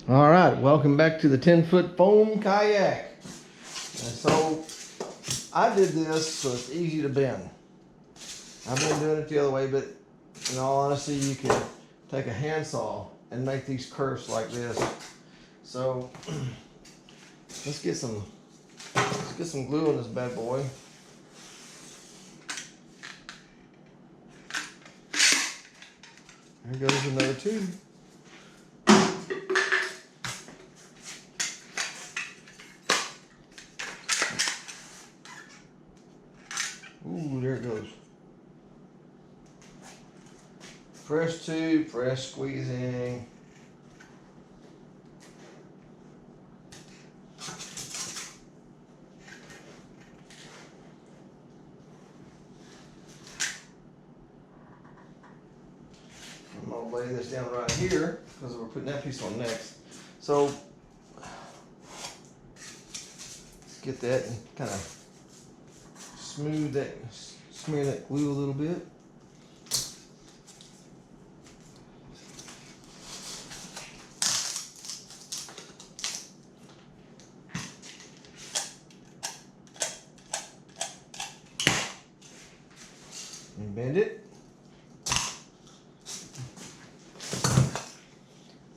All right, welcome back to the 10-foot foam kayak. And so I did this so it's easy to bend. I've been doing it the other way, but in all honesty, you can take a handsaw and make these curves like this. So let's get some glue on this bad boy. There goes another tube. Ooh, there it goes. Fresh tube, fresh squeezing. I'm gonna lay this down right here because we're putting that piece on next. So let's get that and kind of smear that glue a little bit. And bend it.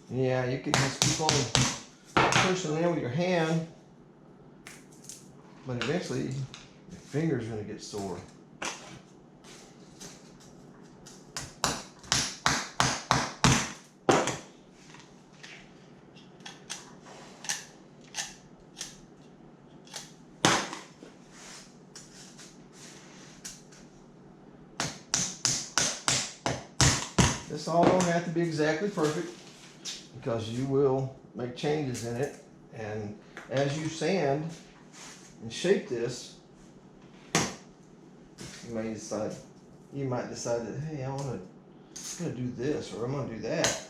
Yeah, you can just keep on pushing in with your hand, but eventually your finger's gonna get sore. This all don't have to be exactly perfect because you will make changes in it, and as you sand and shape this, you might decide that, hey, I'm gonna do this, or I'm gonna do that.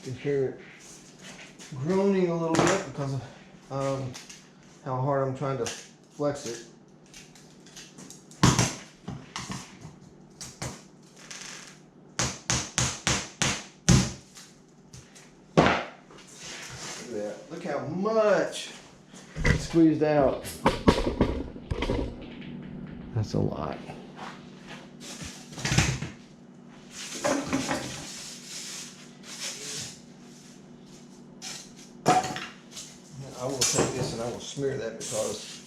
You can hear it groaning a little bit because of how hard I'm trying to flex it. Look at that. Look how much it squeezed out. That's a lot. I will take this and I will smear that because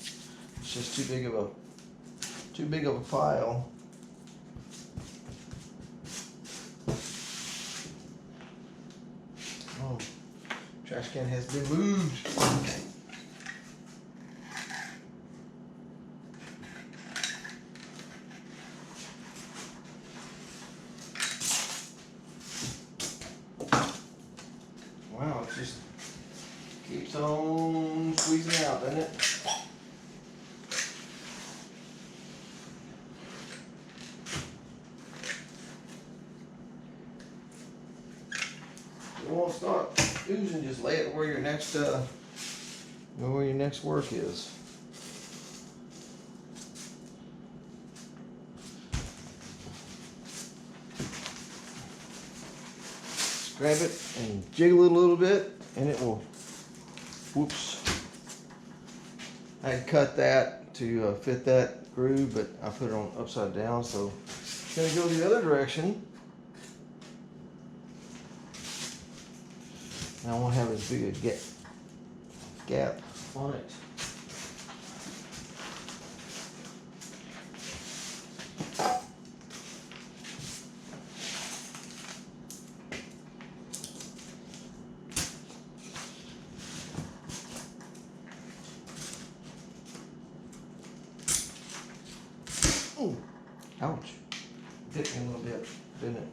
it's just too big of a pile. Oh, trash can has been moved. Okay. Wow, it just keeps on squeezing out, doesn't it? It won't start oozing. Just lay it where your next work is. Just grab it and jiggle it a little bit, and it will. Whoops. I had cut that to fit that groove, but I put it on upside down, so it's going to go the other direction. And I won't have as big a gap on it. Ooh, ouch. Hit me a little bit, didn't it?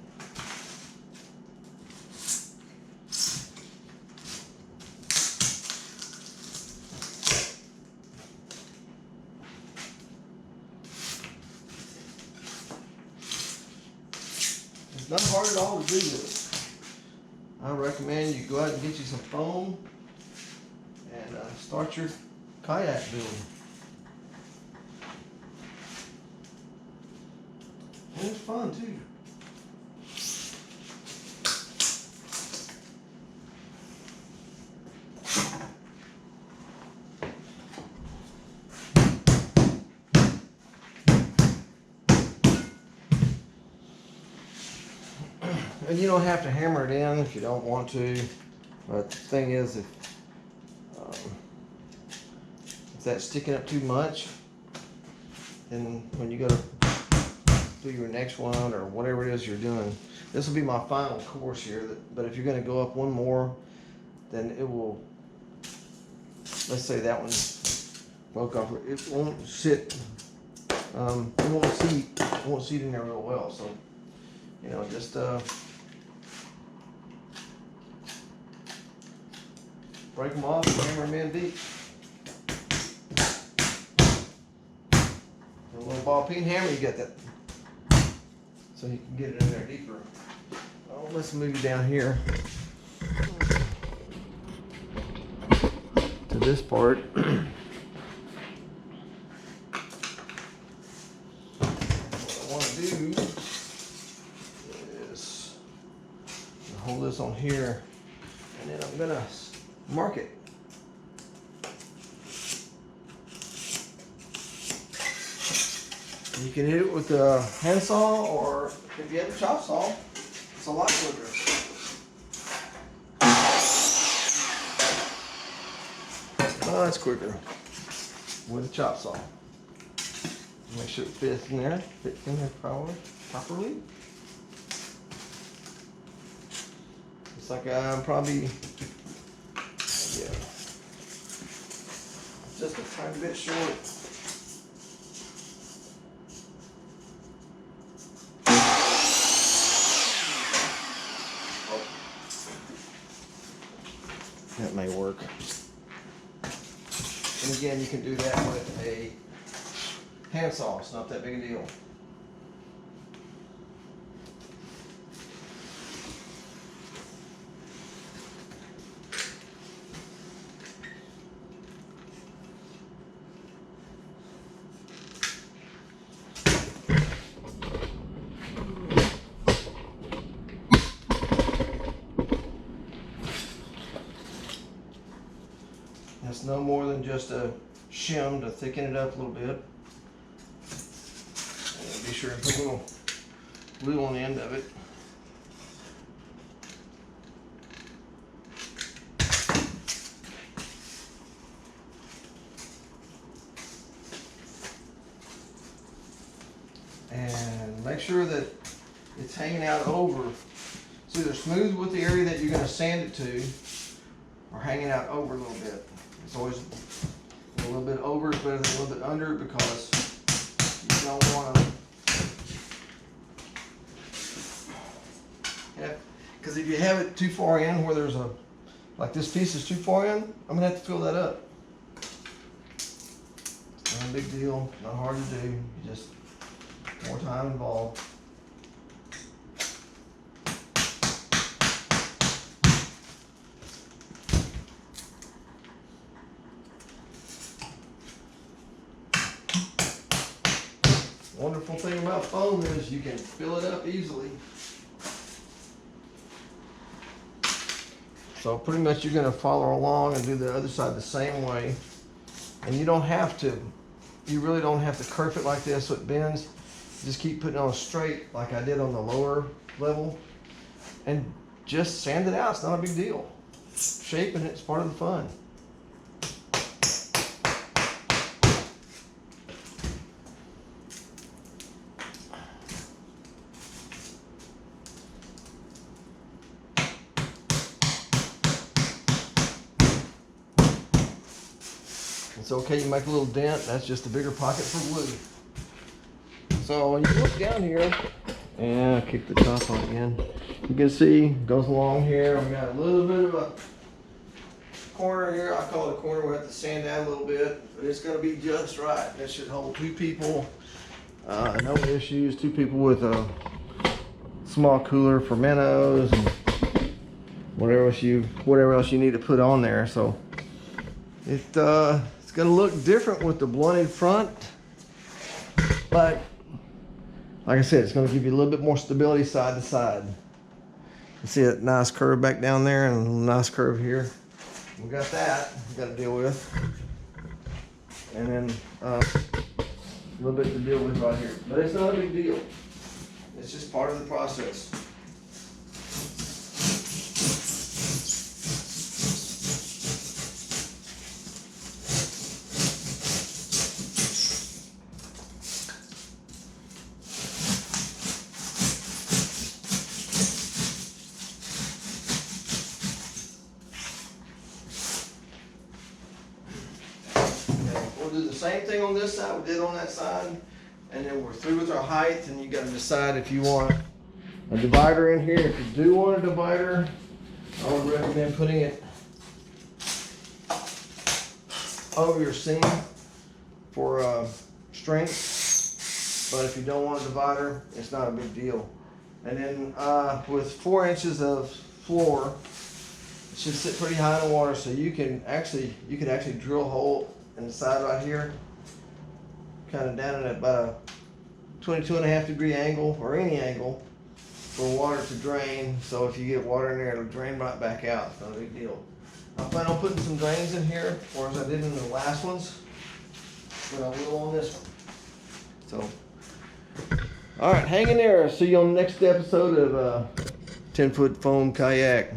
hard at all to do this. I recommend you go out and get you some foam and start your kayak building. And it's fun too. And you don't have to hammer it in if you don't want to. But the thing is, if that's sticking up too much, then when you go to do your next one or whatever it is you're doing, this will be my final course here. But if you're going to go up one more, then it will. Let's say that one broke off. It won't sit. It won't seat. It won't seat in there real well. So, you know, just break them off and hammer them in deep. A little ball peen hammer, you get that. So you can get it in there deeper. Oh, let's move you down here to this part. What I want to do is hold this on here, and then I'm gonna mark it. You can hit it with a handsaw, or if you have a chop saw, it's a lot quicker. Oh, that's quicker with a chop saw. Make sure it fits in there properly. It's like I'm probably, yeah, just a tiny bit short. That may work. And again, you can do that with a handsaw. It's not that big a deal. It's no more than just a shim to thicken it up a little bit. And be sure to put a little glue on the end of it. And make sure that it's hanging out over. It's either smooth with the area that you're going to sand it to, or hanging out over a little bit. It's always a little bit over is better than a little bit under, because you don't want to have, because if you have it too far in where there's a, like this piece is too far in, I'm going to have to fill that up. It's not a big deal, not hard to do, just more time involved. Wonderful thing about foam is you can fill it up easily. So pretty much you're going to follow along and do the other side the same way. And you don't have to, you really don't have to kerf it like this so it bends. Just keep putting it on straight like I did on the lower level. And just sand it out, it's not a big deal. Shaping it's part of the fun. It's okay, you make a little dent, that's just a bigger pocket for glue. So when you look down here, and I'll kick the top on again, you can see it goes along here. We got a little bit of a corner here. I call it a corner. We have to sand that a little bit, but it's going to be just right. This should hold two people, no issues. Two people with small cooler for minnows and whatever else you need to put on there. So it's gonna look different with the blunted front, but like I said, it's gonna give you a little bit more stability side to side. You see that nice curve back down there and a nice curve here. We got that we got to deal with, and then a little bit to deal with right here. But it's not a big deal. It's just part of the process. We'll do the same thing on this side we did on that side, and then we're through with our height, and you got to decide if you want a divider in here. If you do want a divider, I would recommend putting it over your seam for strength, but if you don't want a divider, it's not a big deal. And then with 4 inches of floor, it should sit pretty high in the water, so you could actually drill a hole in the side right here, kind of down at about a 22.5-degree angle, or any angle, for water to drain. So if you get water in there, it'll drain right back out. It's not a big deal. I plan on putting some drains in here, or as I did in the last ones, but I will on this one. So, all right, hang in there. See you on the next episode of 10-foot foam kayak.